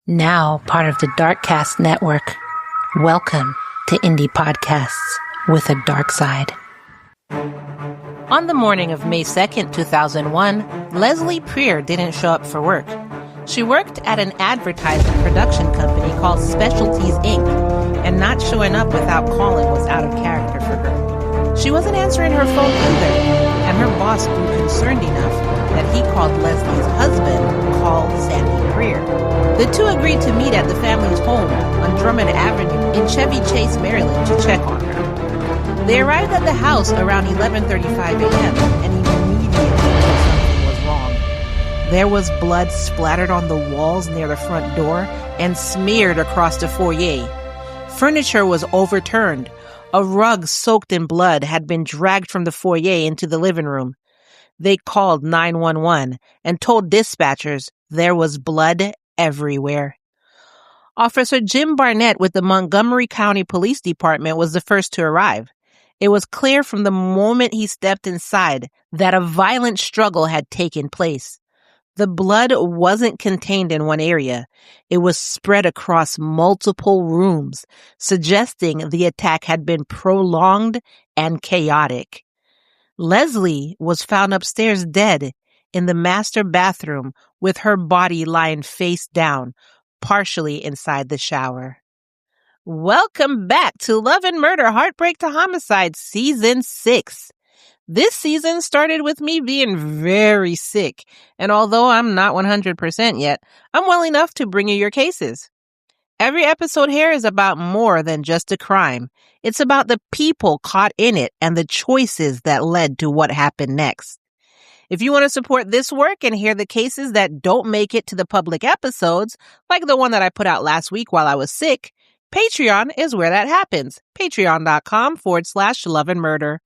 Now part of the Darkcast network. Welcome to Indie Podcasts with a dark side. On the morning of May 2nd, 2001, Leslie Preer didn't show up for work. She worked at an advertising production company called Specialties, Inc., and not showing up without calling was out of character for her. She wasn't answering her phone either, and her boss grew concerned enough that he called Leslie's husband, called Sandy Preer. The two agreed to meet at the family's home on Drummond Avenue in Chevy Chase, Maryland, to check on her. They arrived at the house around 11:35 a.m. and immediately knew something was wrong. There was blood splattered on the walls near the front door and smeared across the foyer. Furniture was overturned. A rug soaked in blood had been dragged from the foyer into the living room. They called 911 and told dispatchers there was blood everywhere. Officer Jim Barnett with the Montgomery County Police Department was the first to arrive. It was clear from the moment he stepped inside that a violent struggle had taken place. The blood wasn't contained in one area. It was spread across multiple rooms, suggesting the attack had been prolonged and chaotic. Leslie was found upstairs dead in the master bathroom with her body lying face down, partially inside the shower. Welcome back to Love and Murder, Heartbreak to Homicide, Season 6. This season started with me being very sick, and although I'm not 100% yet, I'm well enough to bring you your cases. Every episode here is about more than just a crime. It's about the people caught in it and the choices that led to what happened next. If you want to support this work and hear the cases that don't make it to the public episodes, like the one that I put out last week while I was sick, Patreon is where that happens. Patreon.com/Love and Murder.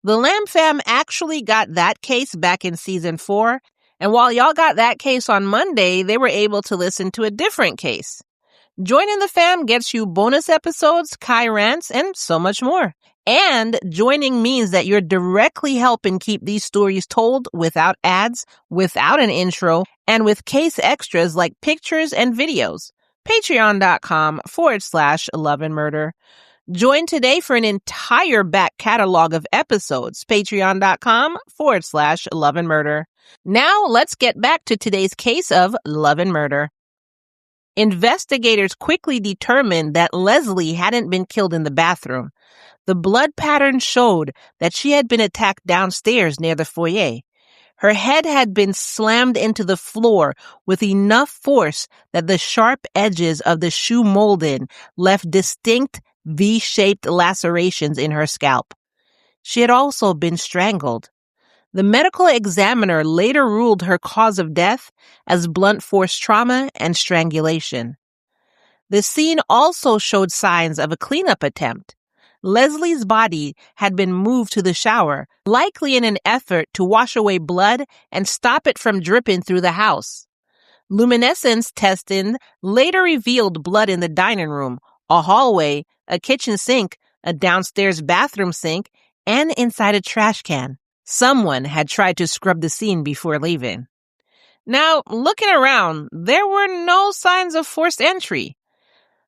The Lamb Fam actually got that case back in Season 4, and while y'all got that case on Monday, they were able to listen to a different case. Joining the fam gets you bonus episodes, Kai rants, and so much more. And joining means that you're directly helping keep these stories told without ads, without an intro, and with case extras like pictures and videos. Patreon.com/Love and Murder. Join today for an entire back catalog of episodes. Patreon.com/Love and Murder. Now let's get back to today's case of Love and Murder. Investigators quickly determined that Leslie hadn't been killed in the bathroom. The blood pattern showed that she had been attacked downstairs near the foyer. Her head had been slammed into the floor with enough force that the sharp edges of the shoe molding left distinct V-shaped lacerations in her scalp. She had also been strangled. The medical examiner later ruled her cause of death as blunt force trauma and strangulation. The scene also showed signs of a cleanup attempt. Leslie's body had been moved to the shower, likely in an effort to wash away blood and stop it from dripping through the house. Luminescence testing later revealed blood in the dining room, a hallway, a kitchen sink, a downstairs bathroom sink, and inside a trash can. Someone had tried to scrub the scene before leaving. Now, looking around, there were no signs of forced entry.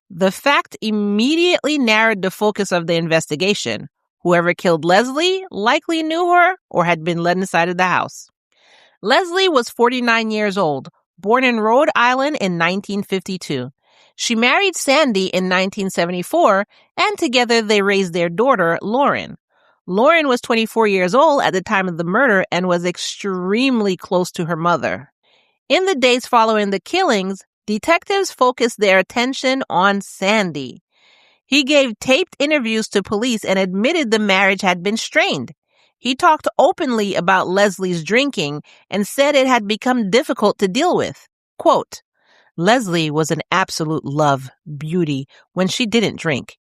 The fact immediately narrowed the focus of the investigation. Whoever killed Leslie likely knew her or had been let inside of the house. Leslie was 49 years old, born in Rhode Island in 1952. She married Sandy in 1974, and together they raised their daughter, Lauren. Lauren was 24 years old at the time of the murder and was extremely close to her mother. In the days following the killings, detectives focused their attention on Sandy. He gave taped interviews to police and admitted the marriage had been strained. He talked openly about Leslie's drinking and said it had become difficult to deal with. Quote, "Leslie was an absolute love, beauty, when she didn't drink.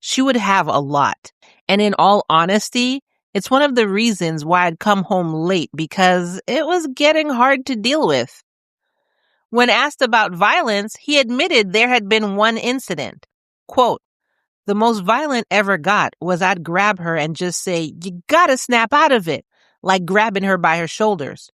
She would have a lot. And in all honesty, it's one of the reasons why I'd come home late because it was getting hard to deal with." When asked about violence, he admitted there had been one incident. Quote, "The most violent ever got was I'd grab her and just say, 'You gotta snap out of it,' like grabbing her by her shoulders.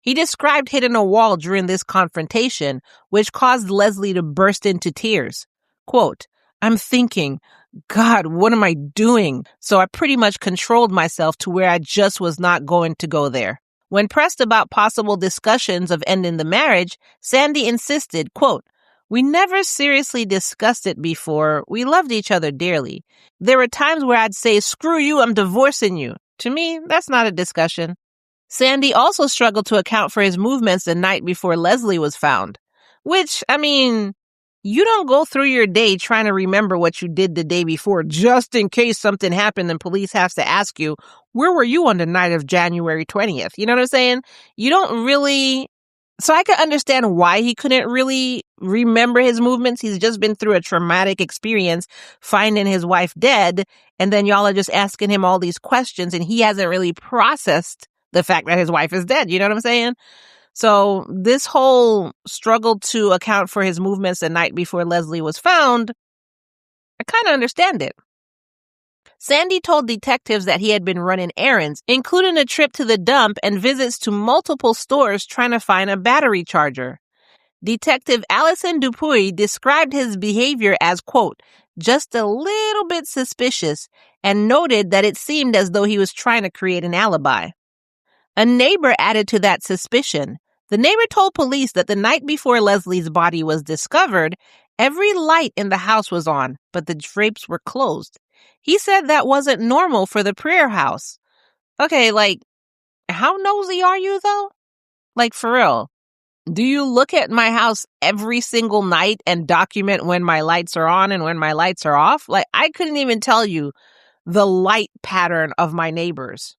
He described hitting a wall during this confrontation, which caused Leslie to burst into tears. Quote, "I'm thinking, God, what am I doing?" So I pretty much controlled myself to where I just was not going to go there. When pressed about possible discussions of ending the marriage, Sandy insisted, quote, "We never seriously discussed it before. We loved each other dearly. There were times where I'd say, 'Screw you, I'm divorcing you.' To me, that's not a discussion." Sandy also struggled to account for his movements the night before Leslie was found. Which, I mean, you don't go through your day trying to remember what you did the day before just in case something happened and police have to ask you, where were you on the night of January 20th? You know what I'm saying? You don't really... So I can understand why he couldn't really remember his movements. He's just been through a traumatic experience, finding his wife dead, and then y'all are just asking him all these questions, and he hasn't really processed the fact that his wife is dead. You know what I'm saying? So this whole struggle to account for his movements the night before Leslie was found, I kind of understand it. Sandy told detectives that he had been running errands, including a trip to the dump and visits to multiple stores trying to find a battery charger. Detective Allison Dupuy described his behavior as, quote, "just a little bit suspicious," and noted that it seemed as though he was trying to create an alibi. A neighbor added to that suspicion. The neighbor told police that the night before Leslie's body was discovered, every light in the house was on, but the drapes were closed. He said that wasn't normal for the prayer house. Okay, like, how nosy are you, though? Like, for real. Do you look at my house every single night and document when my lights are on and when my lights are off? Like, I couldn't even tell you the light pattern of my neighbors.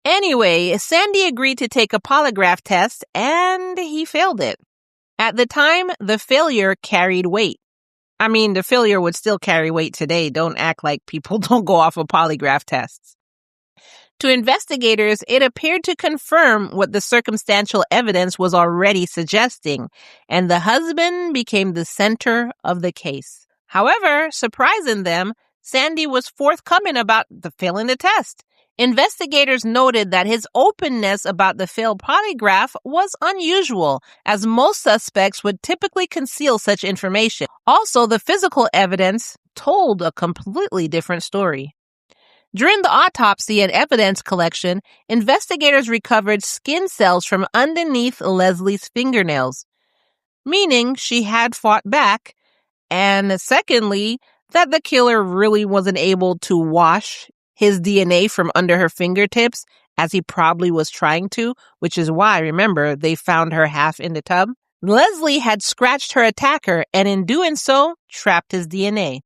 Anyway, Sandy agreed to take a polygraph test, and he failed it. At the time, the failure carried weight. I mean, the failure would still carry weight today. Don't act like people don't go off of polygraph tests. To investigators, it appeared to confirm what the circumstantial evidence was already suggesting, and the husband became the center of the case. However, surprising them, Sandy was forthcoming about the failing the test. Investigators noted that his openness about the failed polygraph was unusual, as most suspects would typically conceal such information. Also, the physical evidence told a completely different story. During the autopsy and evidence collection, investigators recovered skin cells from underneath Leslie's fingernails, meaning she had fought back, and secondly, that the killer really wasn't able to wash his DNA from under her fingertips as he probably was trying to, which is why, remember, they found her half in the tub. Leslie had scratched her attacker and in doing so, trapped his DNA.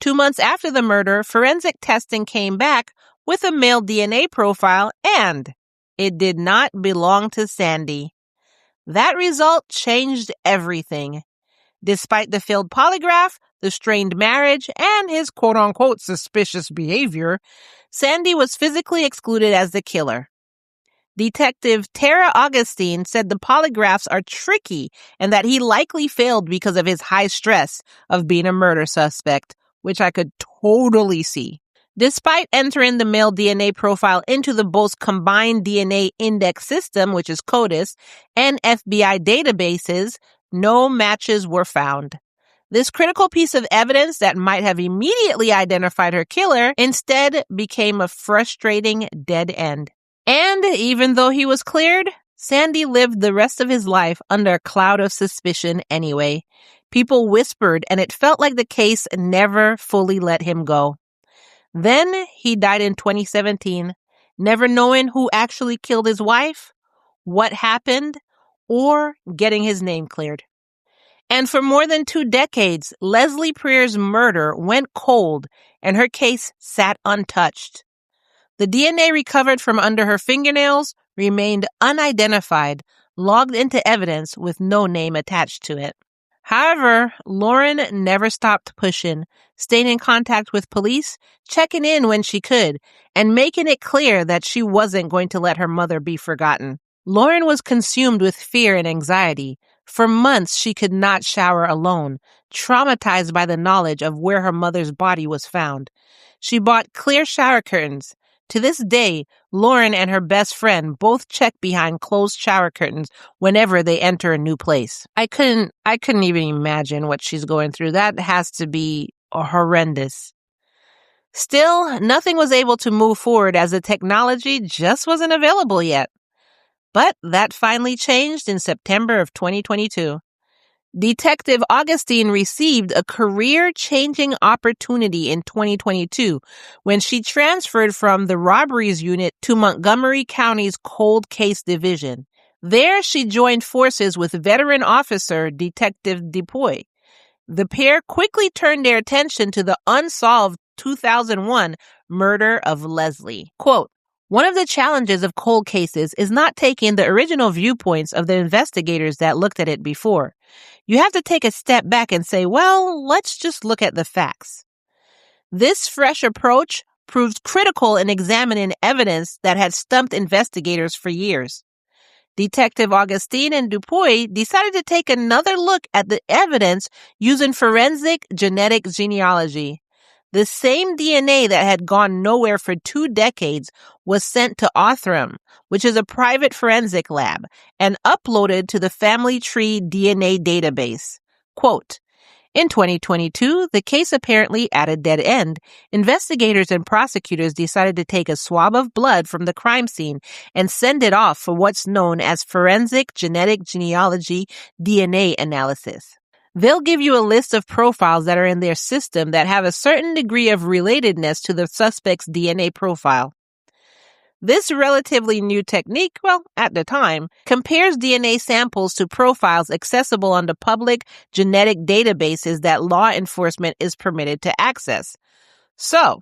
2 months after the murder, forensic testing came back with a male DNA profile, and it did not belong to Sandy. That result changed everything. Despite the failed polygraph, the strained marriage, and his quote-unquote suspicious behavior, Sandy was physically excluded as the killer. Detective Tara Augustine said the polygraphs are tricky and that he likely failed because of his high stress of being a murder suspect, which I could totally see. Despite entering the male DNA profile into the both combined DNA index system, which is CODIS, and FBI databases, no matches were found. This critical piece of evidence that might have immediately identified her killer instead became a frustrating dead end. And even though he was cleared, Sandy lived the rest of his life under a cloud of suspicion anyway. People whispered, and it felt like the case never fully let him go. Then he died in 2017, never knowing who actually killed his wife, what happened, or getting his name cleared. And for more than 2 decades, Leslie Preer's murder went cold and her case sat untouched. The DNA recovered from under her fingernails remained unidentified, logged into evidence with no name attached to it. However, Lauren never stopped pushing, staying in contact with police, checking in when she could, and making it clear that she wasn't going to let her mother be forgotten. Lauren was consumed with fear and anxiety. For months, she could not shower alone, traumatized by the knowledge of where her mother's body was found. She bought clear shower curtains, To this day, Lauren and her best friend both check behind closed shower curtains whenever they enter a new place. I couldn't even imagine what she's going through. That has to be horrendous. Still, nothing was able to move forward as the technology just wasn't available yet. But that finally changed in September of 2022. Detective Augustine received a career-changing opportunity in 2022 when she transferred from the robberies unit to Montgomery County's Cold Case Division. There, she joined forces with veteran officer Detective Dupuy. The pair quickly turned their attention to the unsolved 2001 murder of Leslie. Quote, "One of the challenges of cold cases is not taking the original viewpoints of the investigators that looked at it before. You have to take a step back and say, well, let's just look at the facts." This fresh approach proved critical in examining evidence that had stumped investigators for years. Detective Augustine and Dupuy decided to take another look at the evidence using forensic genetic genealogy. The same DNA that had gone nowhere for 2 decades was sent to Othram, which is a private forensic lab, and uploaded to the Family Tree DNA database. Quote, "In 2022, the case apparently at a dead end. Investigators and prosecutors decided to take a swab of blood from the crime scene and send it off for what's known as forensic genetic genealogy DNA analysis. They'll give you a list of profiles that are in their system that have a certain degree of relatedness to the suspect's DNA profile. This relatively new technique, well, at the time, compares DNA samples to profiles accessible on the public genetic databases that law enforcement is permitted to access. So,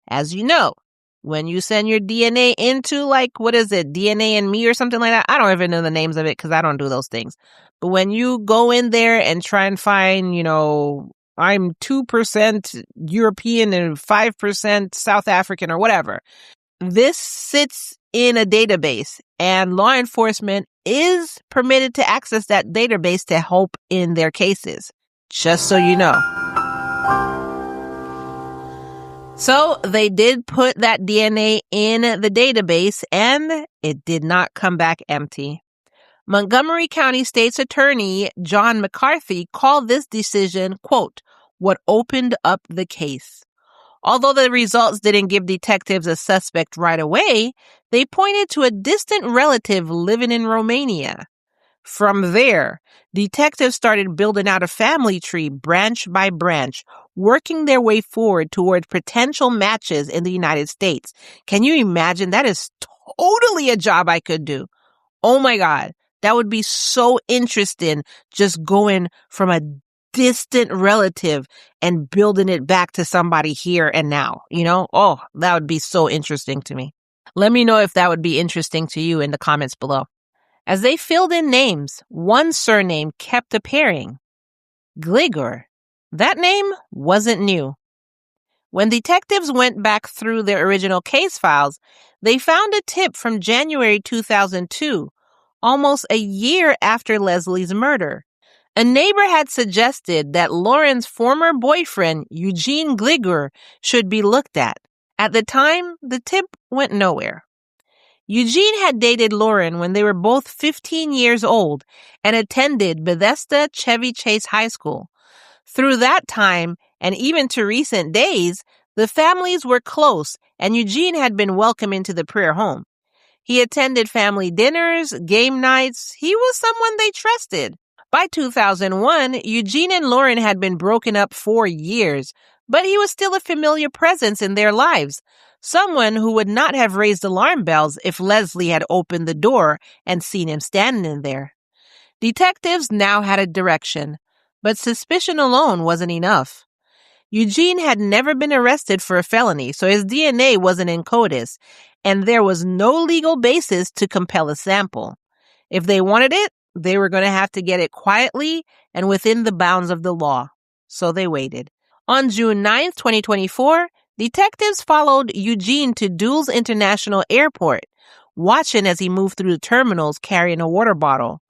as you know, when you send your DNA into, DNA and Me or something like that, I don't even know the names of it because I don't do those things. But when you go in there and try and find, I'm 2% European and 5% South African or whatever, this sits in a database and law enforcement is permitted to access that database to help in their cases. Just so you know. So they did put that DNA in the database and it did not come back empty. Montgomery County State's Attorney John McCarthy called this decision, quote, "what opened up the case." Although the results didn't give detectives a suspect right away, they pointed to a distant relative living in Romania. From there, detectives started building out a family tree branch by branch, working their way forward toward potential matches in the United States. Can you imagine? That is totally a job I could do. Oh my God. That would be so interesting, just going from a distant relative and building it back to somebody here and now, Oh, that would be so interesting to me. Let me know if that would be interesting to you in the comments below. As they filled in names, one surname kept appearing. Gligor. That name wasn't new. When detectives went back through their original case files, they found a tip from January 2002, almost a year after Leslie's murder. A neighbor had suggested that Lauren's former boyfriend, Eugene Gligor, should be looked at. At the time, the tip went nowhere. Eugene had dated Lauren when they were both 15 years old and attended Bethesda Chevy Chase High School. Through that time, and even to recent days, the families were close and Eugene had been welcomed into the Prayer home. He attended family dinners, game nights. He was someone they trusted. By 2001, Eugene and Lauren had been broken up for years, but he was still a familiar presence in their lives, someone who would not have raised alarm bells if Leslie had opened the door and seen him standing there. Detectives now had a direction, but suspicion alone wasn't enough. Eugene had never been arrested for a felony, so his DNA wasn't in CODIS, and there was no legal basis to compel a sample. If they wanted it, they were going to have to get it quietly and within the bounds of the law. So they waited. On June 9th, 2024, detectives followed Eugene to Dulles International Airport, watching as he moved through the terminals carrying a water bottle.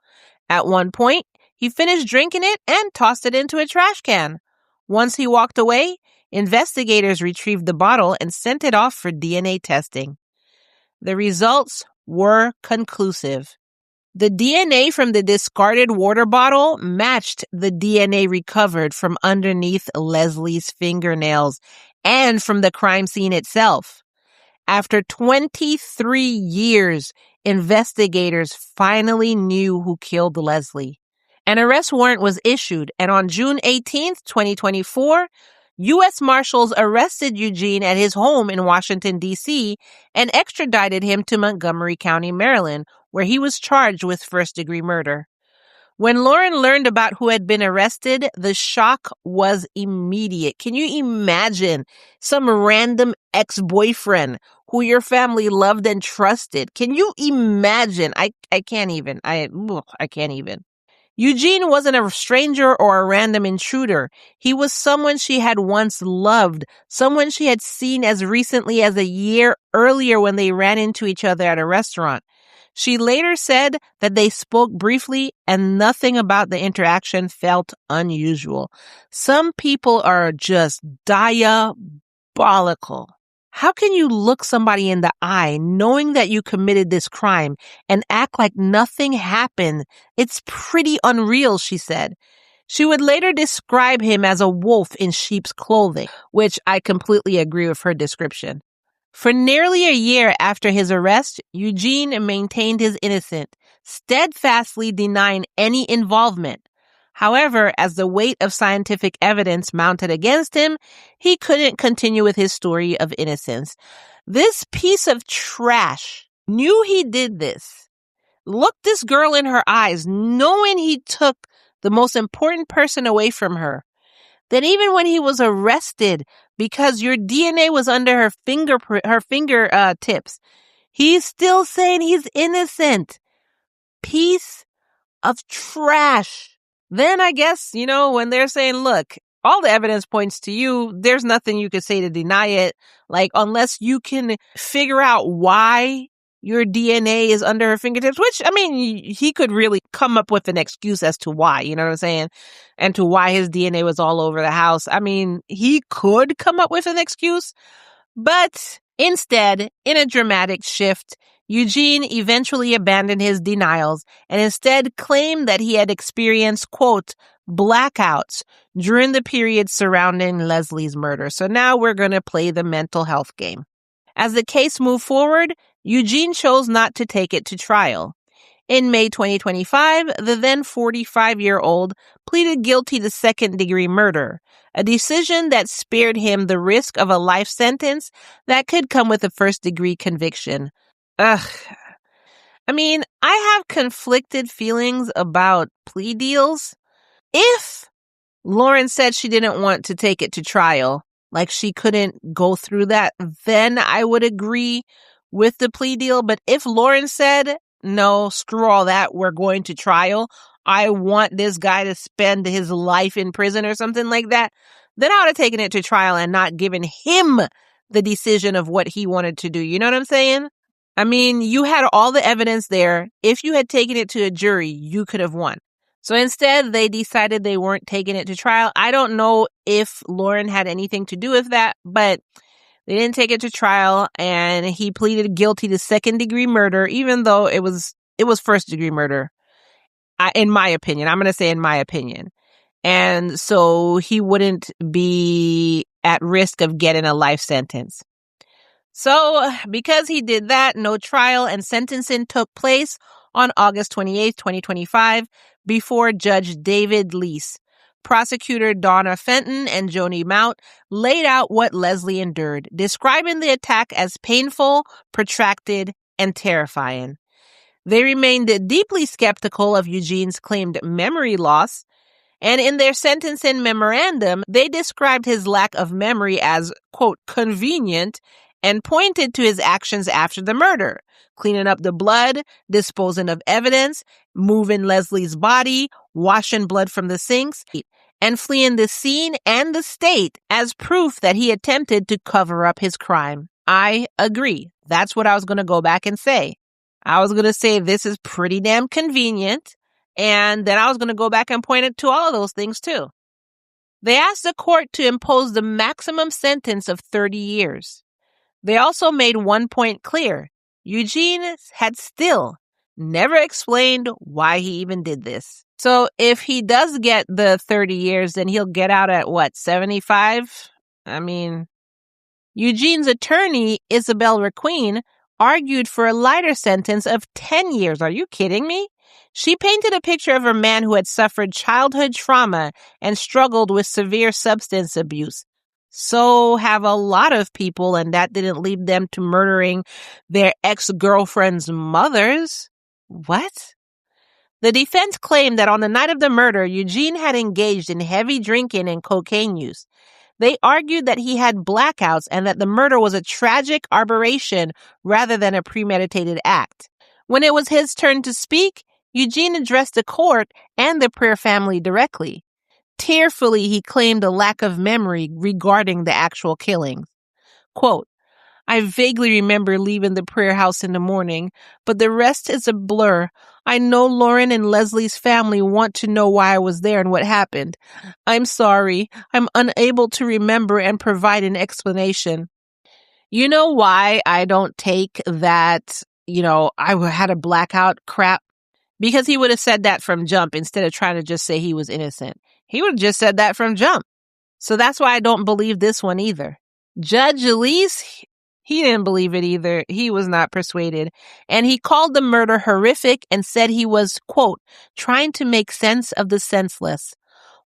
At one point, he finished drinking it and tossed it into a trash can. Once he walked away, Investigators retrieved the bottle and sent it off for DNA testing. The results were conclusive. The DNA from the discarded water bottle matched the DNA recovered from underneath Leslie's fingernails and from the crime scene itself. After 23 years, investigators finally knew who killed Leslie. An arrest warrant was issued, and on June 18th, 2024, U.S. Marshals arrested Eugene at his home in Washington, D.C., and extradited him to Montgomery County, Maryland, where he was charged with first-degree murder. When Lauren learned about who had been arrested, the shock was immediate. Can you imagine some random ex-boyfriend who your family loved and trusted? Can you imagine? I can't even. I can't even. Eugene wasn't a stranger or a random intruder. He was someone she had once loved, someone she had seen as recently as a year earlier when they ran into each other at a restaurant. She later said that they spoke briefly and nothing about the interaction felt unusual. Some people are just diabolical. How can you look somebody in the eye knowing that you committed this crime and act like nothing happened? It's pretty unreal, she said. She would later describe him as a wolf in sheep's clothing, which I completely agree with her description. For nearly a year after his arrest, Eugene maintained his innocence, steadfastly denying any involvement. However, as the weight of scientific evidence mounted against him, he couldn't continue with his story of innocence. This piece of trash knew he did this, looked this girl in her eyes, knowing he took the most important person away from her. Then even when he was arrested because your DNA was under her finger tips, he's still saying he's innocent. Piece of trash. Then I guess, when they're saying, look, all the evidence points to you, there's nothing you could say to deny it. Like, unless you can figure out why your DNA is under her fingertips, which, he could really come up with an excuse as to why, you know what I'm saying? And to why his DNA was all over the house. He could come up with an excuse, but instead, in a dramatic shift, Eugene eventually abandoned his denials and instead claimed that he had experienced, quote, blackouts during the period surrounding Leslie's murder. So now we're going to play the mental health game. As the case moved forward, Eugene chose not to take it to trial. In May 2025, the then 45-year-old pleaded guilty to second-degree murder, a decision that spared him the risk of a life sentence that could come with a first-degree conviction. I have conflicted feelings about plea deals. If Lauren said she didn't want to take it to trial, like she couldn't go through that, then I would agree with the plea deal. But if Lauren said, no, screw all that, we're going to trial, I want this guy to spend his life in prison or something like that, then I would have taken it to trial and not given him the decision of what he wanted to do. You know what I'm saying? You had all the evidence there. If you had taken it to a jury, you could have won. So instead, they decided they weren't taking it to trial. I don't know if Lauren had anything to do with that, but they didn't take it to trial, and he pleaded guilty to second-degree murder, even though it was first-degree murder, in my opinion. I'm going to say in my opinion. And so he wouldn't be at risk of getting a life sentence. So because he did that, no trial and sentencing took place on August 28, 2025, before Judge David Lease. Prosecutor Donna Fenton and Joni Mount laid out what Leslie endured, describing the attack as painful, protracted, and terrifying. They remained deeply skeptical of Eugene's claimed memory loss, and in their sentencing memorandum, they described his lack of memory as, quote, convenient, and pointed to his actions after the murder, cleaning up the blood, disposing of evidence, moving Leslie's body, washing blood from the sinks, and fleeing the scene and the state as proof that he attempted to cover up his crime. I agree. That's what I was going to go back and say. I was going to say this is pretty damn convenient, and then I was going to go back and point it to all of those things too. They asked the court to impose the maximum sentence of 30 years. They also made one point clear. Eugene had still never explained why he even did this. So if he does get the 30 years, then he'll get out at what, 75? I mean, Eugene's attorney, Isabel Requeen, argued for a lighter sentence of 10 years. Are you kidding me? She painted a picture of a man who had suffered childhood trauma and struggled with severe substance abuse. So have a lot of people, and that didn't lead them to murdering their ex-girlfriend's mothers. What? The defense claimed that on the night of the murder, Eugene had engaged in heavy drinking and cocaine use. They argued that he had blackouts and that the murder was a tragic aberration rather than a premeditated act. When it was his turn to speak, Eugene addressed the court and the Pryor family directly. Tearfully, he claimed a lack of memory regarding the actual killings. Quote, I vaguely remember leaving the Pryor house in the morning, but the rest is a blur. I know Lauren and Leslie's family want to know why I was there and what happened. I'm sorry. I'm unable to remember and provide an explanation. You know why I don't take that, I had a blackout crap? Because he would have said that from jump instead of trying to just say he was innocent. He would have just said that from jump. So that's why I don't believe this one either. Judge Elise, he didn't believe it either. He was not persuaded. And he called the murder horrific and said he was, quote, trying to make sense of the senseless.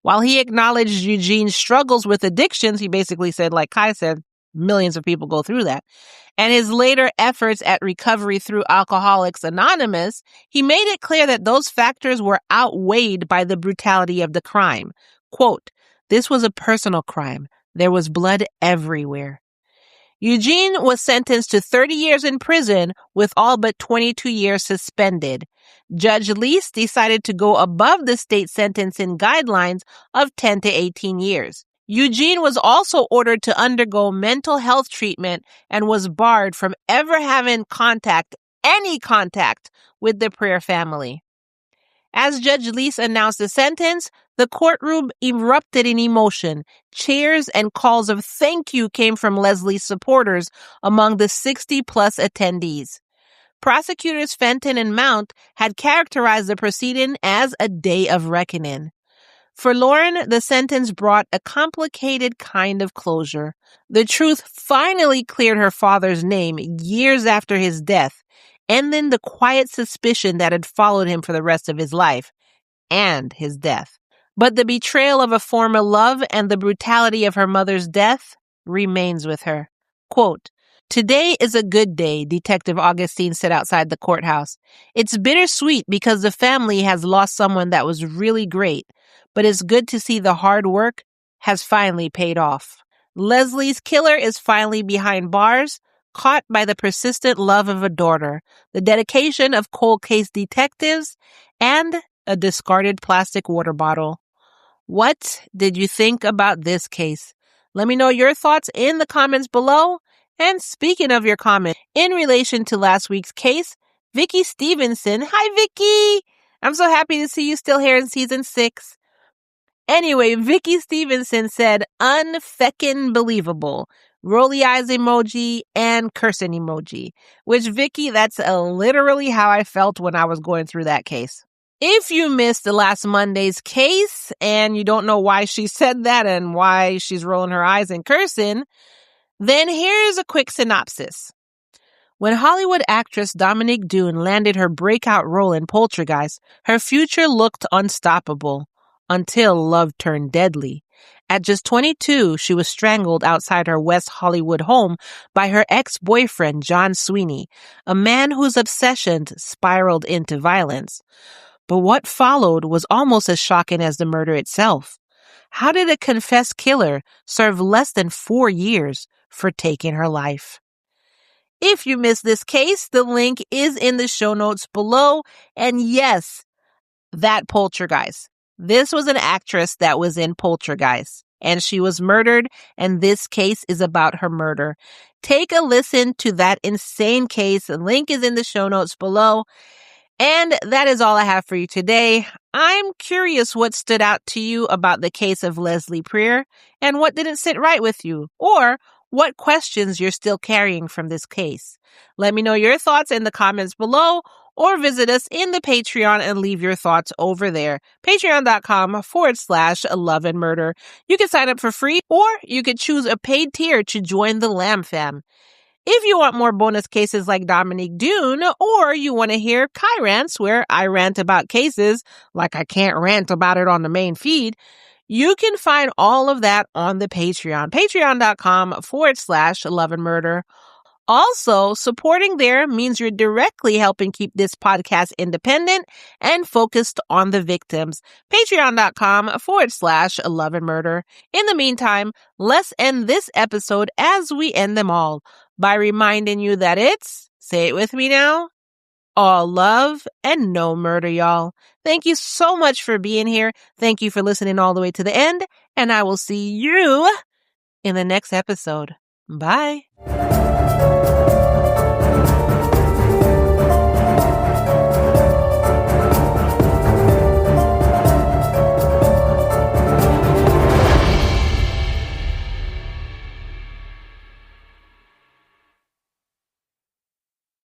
While he acknowledged Eugene's struggles with addictions, he basically said, like Kai said, millions of people go through that, and his later efforts at recovery through Alcoholics Anonymous, he made it clear that those factors were outweighed by the brutality of the crime. Quote, this was a personal crime. There was blood everywhere. Eugene was sentenced to 30 years in prison with all but 22 years suspended. Judge Lease decided to go above the state sentencing guidelines of 10 to 18 years. Eugene was also ordered to undergo mental health treatment and was barred from ever having any contact with the Pryor family. As Judge Lease announced the sentence, the courtroom erupted in emotion. Cheers and calls of thank you came from Leslie's supporters among the 60-plus attendees. Prosecutors Fenton and Mount had characterized the proceeding as a day of reckoning. For Lauren, the sentence brought a complicated kind of closure. The truth finally cleared her father's name years after his death, ending the quiet suspicion that had followed him for the rest of his life and his death. But the betrayal of a former love and the brutality of her mother's death remains with her. Quote, today is a good day, Detective Augustine said outside the courthouse. It's bittersweet because the family has lost someone that was really great, but it's good to see the hard work has finally paid off. Leslie's killer is finally behind bars, caught by the persistent love of a daughter, the dedication of cold case detectives, and a discarded plastic water bottle. What did you think about this case? Let me know your thoughts in the comments below. And speaking of your comment, in relation to last week's case, Vicky Stevenson. Hi, Vicky! I'm so happy to see you still here in season 6. Anyway, Vicky Stevenson said, unfeckin' believable. Rolly eyes emoji and cursing emoji. Which, Vicky, that's literally how I felt when I was going through that case. If you missed the last Monday's case and you don't know why she said that and why she's rolling her eyes and cursing, then here's a quick synopsis. When Hollywood actress Dominique Dunne landed her breakout role in Poltergeist, her future looked unstoppable until love turned deadly. At just 22, she was strangled outside her West Hollywood home by her ex-boyfriend, John Sweeney, a man whose obsessions spiraled into violence. But what followed was almost as shocking as the murder itself. How did a confessed killer serve less than 4 years for taking her life? If you missed this case, the link is in the show notes below. And yes, that Poltergeist. This was an actress that was in Poltergeist, and she was murdered, and this case is about her murder. Take a listen to that insane case. The link is in the show notes below. And that is all I have for you today. I'm curious what stood out to you about the case of Leslie Prior and what didn't sit right with you, or what questions you're still carrying from this case. Let me know your thoughts in the comments below, or visit us in the Patreon and leave your thoughts over there. Patreon.com/Love and Murder. You can sign up for free, or you could choose a paid tier to join the Lamb Fam. If you want more bonus cases like Dominique Dunne, or you want to hear Kai Rants, where I rant about cases like I can't rant about it on the main feed, you can find all of that on the Patreon. Patreon.com/Love and Murder. Also, supporting there means you're directly helping keep this podcast independent and focused on the victims. Patreon.com/Love and Murder. In the meantime, let's end this episode as we end them all by reminding you that it's, say it with me now, all love and no murder, y'all. Thank you so much for being here. Thank you for listening all the way to the end, and I will see you in the next episode. Bye.